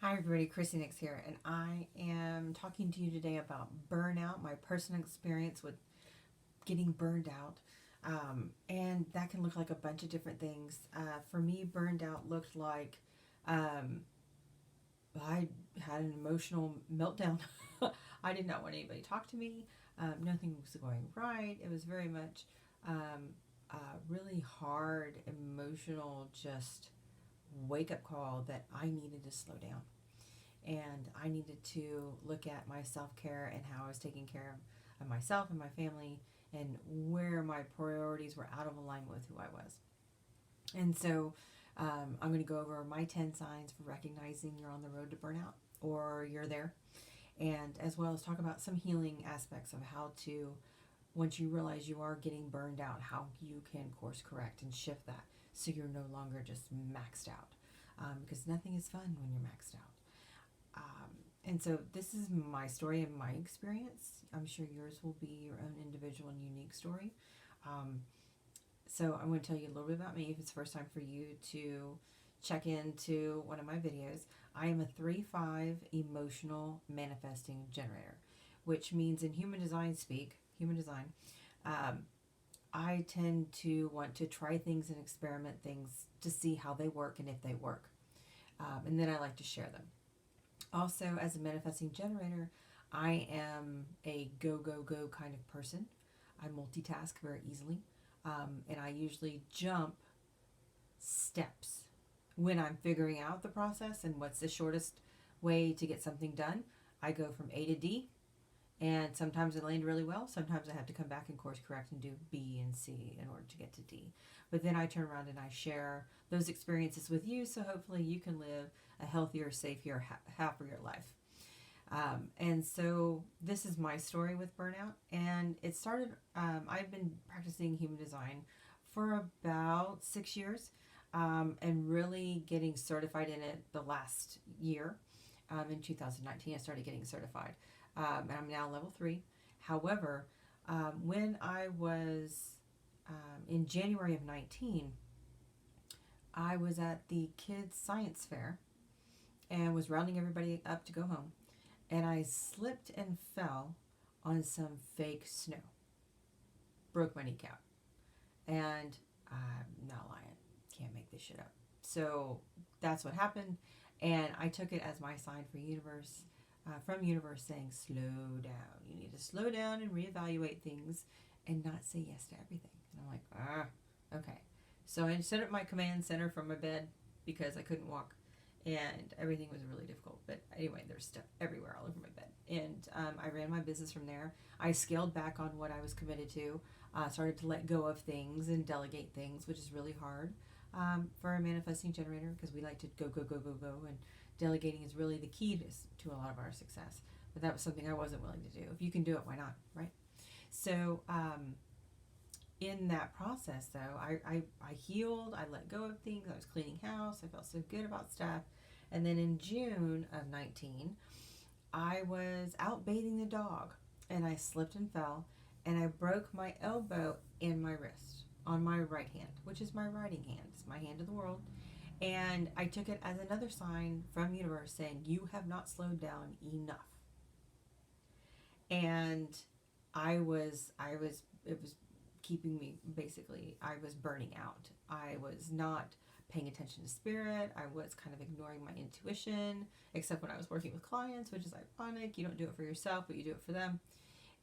Hi everybody, Chrissy Nix here, and I am talking to you today about burnout, my personal experience with getting burned out. And that can look like a bunch of different things. For me, burned out looked like um, I had an emotional meltdown. I did not want anybody to talk to me. Nothing was going right. It was very much really hard, emotional, just wake up call that I needed to slow down and I needed to look at my self care and how I was taking care of myself and my family and where my priorities were out of alignment with who I was. And so I'm going to go over my 10 signs for recognizing you're on the road to burnout or you're there, and as well as talk about some healing aspects of how to, once you realize you are getting burned out, how you can course correct and shift that so you're no longer just maxed out. Because nothing is fun when you're maxed out. Um, and so this is my story and my experience. I'm sure yours will be your own individual and unique story. Um, so I'm going to tell you a little bit about me if it's the first time for you to check into one of my videos. I am a 3-5 emotional manifesting generator, which means in human design speak, human design, um, I tend to want to try things and experiment things to see how they work and if they work. And then I like to share them. Also, as a manifesting generator, I am a go, go, go kind of person. I multitask very easily. And I usually jump steps when I'm figuring out the process and what's the shortest way to get something done. I go from A to D, and sometimes I land really well. Sometimes I have to come back and course correct and do B and C in order to get to D. But then I turn around and I share those experiences with you, so hopefully you can live a healthier, safer, happier life. And so this is my story with burnout. And it started, I've been practicing human design for about 6 years, and really getting certified in it the last year. In 2019, I started getting certified. And I'm now level 3. However, when I was in January of 19, I was at the kids' science fair and was rounding everybody up to go home. And I slipped and fell on some fake snow. Broke my kneecap. And I'm not lying. Can't make this shit up. So that's what happened. And I took it as my sign for universe, from universe saying, slow down. You need to slow down and reevaluate things and not say yes to everything. And I'm like, okay. So I set up my command center from my bed because I couldn't walk and everything was really difficult. But anyway, there's stuff everywhere all over my bed. And I ran my business from there. I scaled back on what I was committed to, started to let go of things and delegate things, which is really hard for a manifesting generator because we like to go, go, go, go, go. And delegating is really the key to a lot of our success. But that was something I wasn't willing to do. If you can do it, why not, right? So in that process, though, I healed, I let go of things, I was cleaning house, I felt so good about stuff. And then in June of 19, I was out bathing the dog and I slipped and fell and I broke my elbow in my wrist on my right hand, which is my writing hand. It's my hand in the world. And I took it as another sign from universe saying, you have not slowed down enough. And it was keeping me, basically, I was burning out. I was not paying attention to spirit. I was kind of ignoring my intuition, except when I was working with clients, which is ironic. You don't do it for yourself, but you do it for them.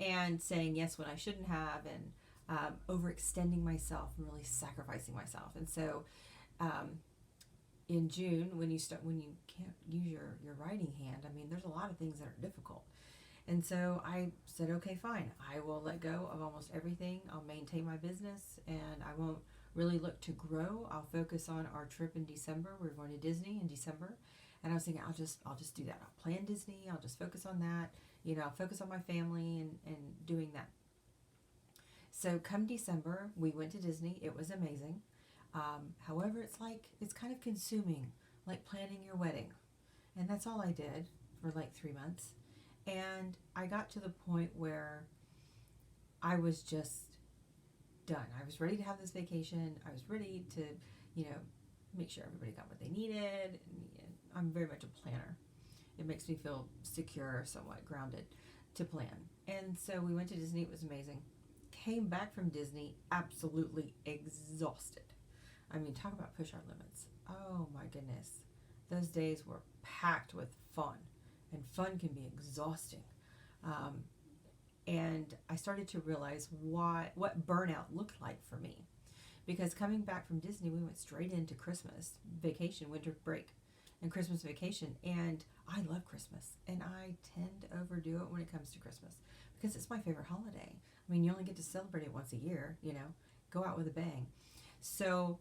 And saying yes when I shouldn't have, and overextending myself and really sacrificing myself. And so in June, when you can't use your writing hand, I mean, there's a lot of things that are difficult. And so I said, okay, fine. I will let go of almost everything. I'll maintain my business and I won't really look to grow. I'll focus on our trip in December. We're going to Disney in December. And I was thinking, I'll just do that. I'll plan Disney. I'll just focus on that. I'll focus on my family and doing that. So come December, we went to Disney. It was amazing. However, it's kind of consuming, like planning your wedding. And that's all I did for like 3 months. And I got to the point where I was just done. I was ready to have this vacation. I was ready to, make sure everybody got what they needed and I'm very much a planner. It makes me feel secure, somewhat grounded to plan. And so we went to Disney. It was amazing. Came back from Disney absolutely exhausted. I mean, talk about push our limits. Oh my goodness. Those days were packed with fun, and fun can be exhausting. Um, and I started to realize what burnout looked like for me. Because coming back from Disney, we went straight into Christmas vacation, winter break, and Christmas vacation. And I love Christmas, and I tend to overdo it when it comes to Christmas because it's my favorite holiday. I mean, you only get to celebrate it once a year, go out with a bang. So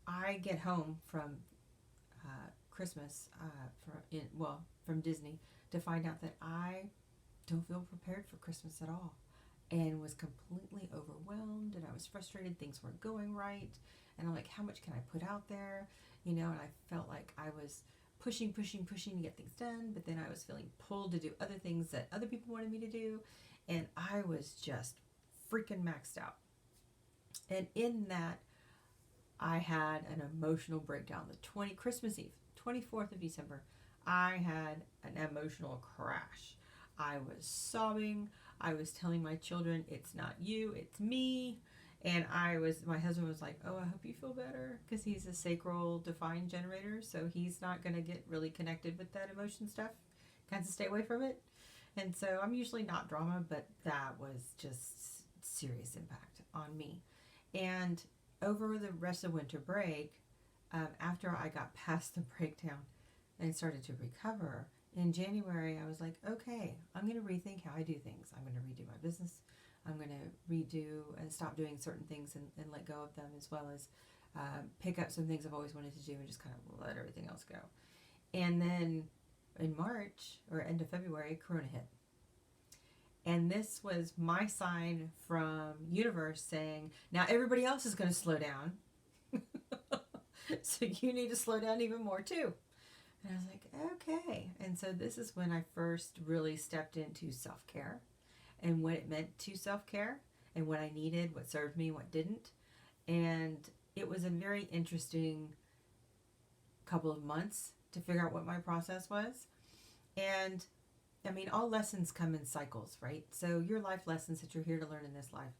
I get home from Christmas from Disney to find out that I don't feel prepared for Christmas at all, and was completely overwhelmed, and I was frustrated. Things weren't going right, and I'm like, how much can I put out there? And I felt like I was pushing to get things done, but then I was feeling pulled to do other things that other people wanted me to do, and I was just freaking maxed out. And in that, I had an emotional breakdown. Christmas Eve, 24th of December, I had an emotional crash. I was sobbing. I was telling my children, it's not you, it's me. And my husband was like, oh, I hope you feel better, because he's a sacral defined generator, so he's not going to get really connected with that emotion stuff. Kind of stay away from it. And so I'm usually not drama, but that was just serious impact on me. And over the rest of winter break, after I got past the breakdown and started to recover, in January, I was like, okay, I'm going to rethink how I do things. I'm going to redo my business. I'm going to redo and stop doing certain things and let go of them, as well as pick up some things I've always wanted to do and just kind of let everything else go. And then in March, or end of February, Corona hit. And this was my sign from universe saying, now everybody else is going to slow down. So you need to slow down even more too. And I was like, okay. And so this is when I first really stepped into self-care and what it meant to self-care and what I needed, what served me, what didn't. And it was a very interesting couple of months to figure out what my process was. And I mean, all lessons come in cycles, right? So your life lessons that you're here to learn in this life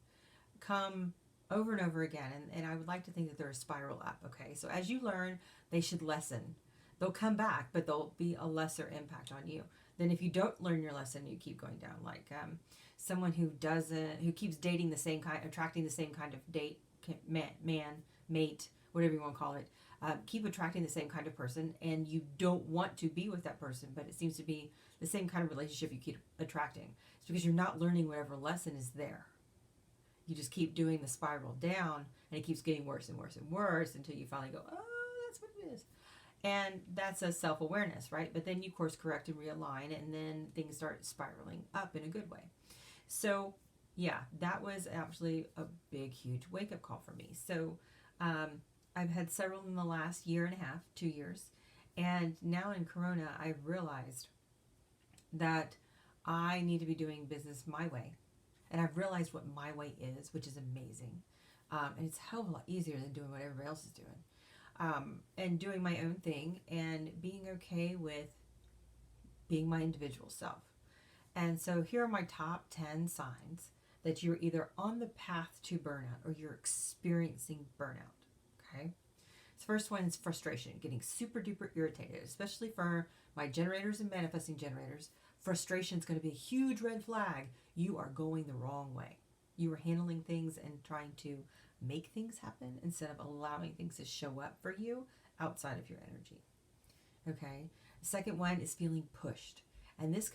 come over and over again. And I would like to think that they're a spiral up, okay? So as you learn, they should lessen. They'll come back, but they'll be a lesser impact on you than if you don't learn your lesson, you keep going down. Like someone who keeps dating the same kind, attracting the same kind of mate, whatever you want to call it. Keep attracting the same kind of person, and you don't want to be with that person, but it seems to be the same kind of relationship you keep attracting. It's because you're not learning whatever lesson is there. You just keep doing the spiral down, and it keeps getting worse and worse and worse until you finally go, oh, that's what it is. And that's a self-awareness, right? But then you course correct and realign, and then things start spiraling up in a good way. So, yeah, that was actually a big, huge wake-up call for me. So, I've had several in the last year and a half, 2 years. And now in Corona, I've realized that I need to be doing business my way. And I've realized what my way is, which is amazing. And it's a hell of a lot easier than doing what everybody else is doing. And doing my own thing and being okay with being my individual self. And so here are my top 10 signs that you're either on the path to burnout or you're experiencing burnout. Okay? The first one is frustration, getting super duper irritated, especially for my generators and manifesting generators. Frustration is going to be a huge red flag. You are going the wrong way. You are handling things and trying to make things happen instead of allowing things to show up for you outside of your energy. Okay? The second one is feeling pushed. And this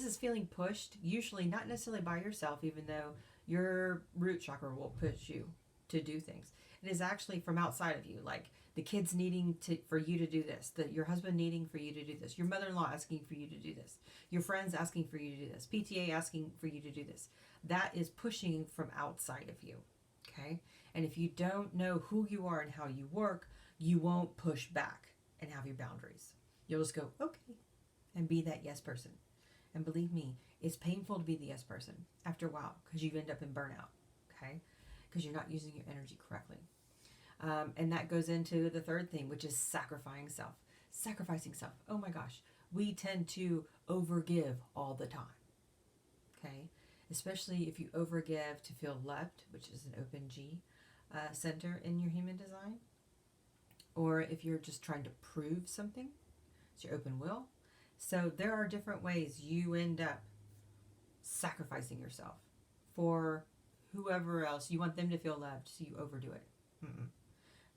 is feeling pushed, usually not necessarily by yourself, even though your root chakra will push you to do things. It is actually from outside of you, like the kids needing for you to do this, your husband needing for you to do this, your mother-in-law asking for you to do this, your friends asking for you to do this, PTA asking for you to do this. That is pushing from outside of you, okay? And if you don't know who you are and how you work, you won't push back and have your boundaries. You'll just go, okay, and be that yes person. And believe me, it's painful to be the yes person after a while because you end up in burnout, okay? Because you're not using your energy correctly. And that goes into the third thing, which is sacrificing self. Sacrificing self. Oh my gosh. We tend to overgive all the time. Okay? Especially if you overgive to feel loved, which is an open G center in your human design, or if you're just trying to prove something, it's your open will. So there are different ways you end up sacrificing yourself for whoever else. You want them to feel loved, so you overdo it. Mm-mm.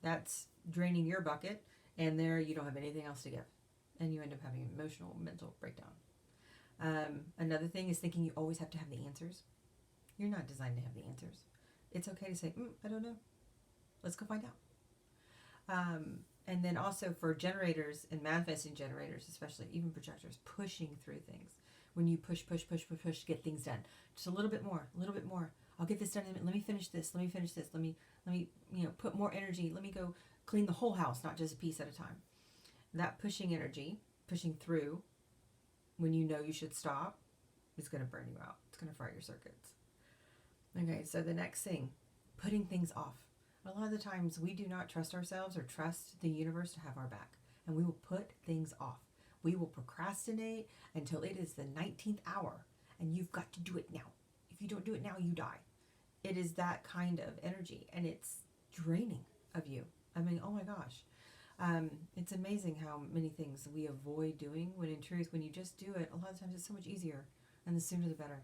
That's draining your bucket, and there you don't have anything else to give. And you end up having an emotional, mental breakdown. Another thing is thinking you always have to have the answers. You're not designed to have the answers. It's okay to say, I don't know. Let's go find out. And then also for generators and manifesting generators, especially even projectors, pushing through things. When you push to get things done. Just a little bit more, a little bit more. I'll get this done. Let me finish this. Let me finish this. Let me, put more energy. Let me go clean the whole house, not just a piece at a time. That pushing energy, pushing through, when you know you should stop, is going to burn you out. It's going to fry your circuits. Okay, so the next thing, putting things off. A lot of the times we do not trust ourselves or trust the universe to have our back. And we will put things off. We will procrastinate until it is the 19th hour. And you've got to do it now. If you don't do it now, you die. It is that kind of energy. And it's draining of you. I mean, oh my gosh. It's amazing how many things we avoid doing, when in truth, when you just do it, a lot of times it's so much easier, and the sooner the better.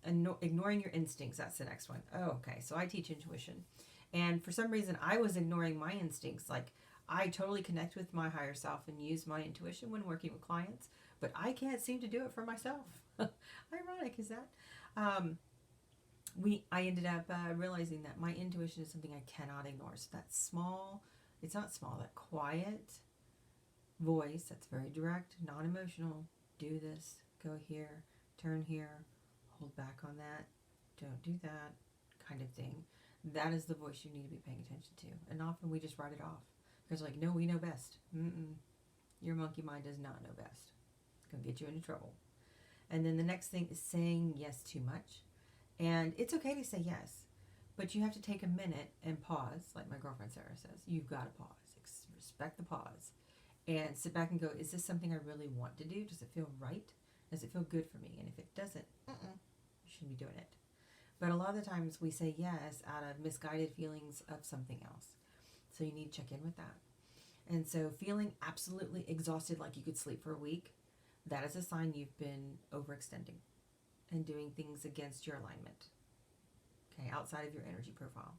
And ignoring your instincts, that's the next one. Oh, okay, so I teach intuition, and for some reason I was ignoring my instincts. Like, I totally connect with my higher self and use my intuition when working with clients, but I can't seem to do it for myself. Ironic, is that? I ended up realizing that my intuition is something I cannot ignore. So that small, it's not small, that quiet voice that's very direct, non-emotional, do this, go here, turn here, hold back on that, don't do that, kind of thing. That is the voice you need to be paying attention to. And often we just write it off. Because like, no, we know best. Your monkey mind does not know best. It's going to get you into trouble. And then the next thing is saying yes too much. And it's okay to say yes, but you have to take a minute and pause, like my girlfriend Sarah says. You've got to pause. Respect the pause. And sit back and go, is this something I really want to do? Does it feel right? Does it feel good for me? And if it doesn't, you shouldn't be doing it. But a lot of the times we say yes out of misguided feelings of something else. So you need to check in with that. And so feeling absolutely exhausted, like you could sleep for a week, that is a sign you've been overextending and doing things against your alignment. Okay, outside of your energy profile.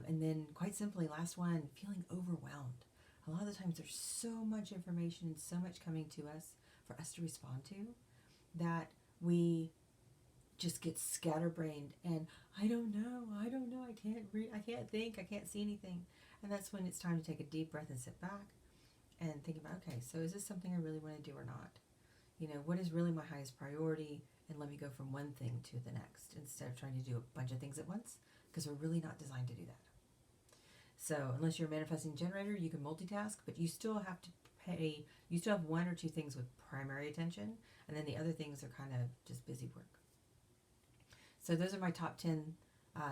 And then quite simply, last one, feeling overwhelmed. A lot of the times there's so much information and so much coming to us for us to respond to that we just get scatterbrained and I don't know, I can't read, I can't think, I can't see anything. And that's when it's time to take a deep breath and sit back and think about, okay, so is this something I really want to do or not? What is really my highest priority? And let me go from one thing to the next instead of trying to do a bunch of things at once, because we're really not designed to do that. So unless you're a manifesting generator, you can multitask, but you still have to you still have one or two things with primary attention, and then the other things are kind of just busy work. So those are my top 10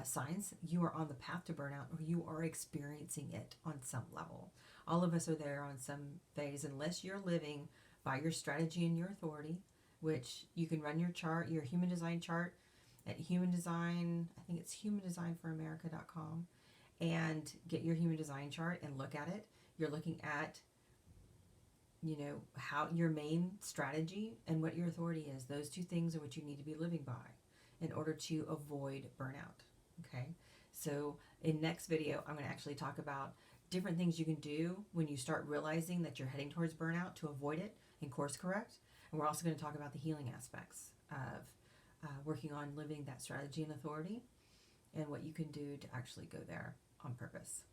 signs. You are on the path to burnout, or you are experiencing it on some level. All of us are there on some phase, unless you're living by your strategy and your authority, which you can run your chart, your human design chart at Human Design, I think it's humandesignforamerica.com, and get your human design chart and look at it. You're looking at, how your main strategy and what your authority is. Those two things are what you need to be living by in order to avoid burnout. Okay, so in next video, I'm going to actually talk about different things you can do when you start realizing that you're heading towards burnout to avoid it and course correct. And we're also going to talk about the healing aspects of working on living that strategy and authority and what you can do to actually go there on purpose.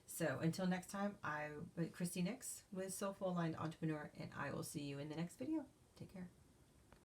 So until next time, I'm Christy Nix with Soulful Aligned Entrepreneur, and I will see you in the next video. Take care.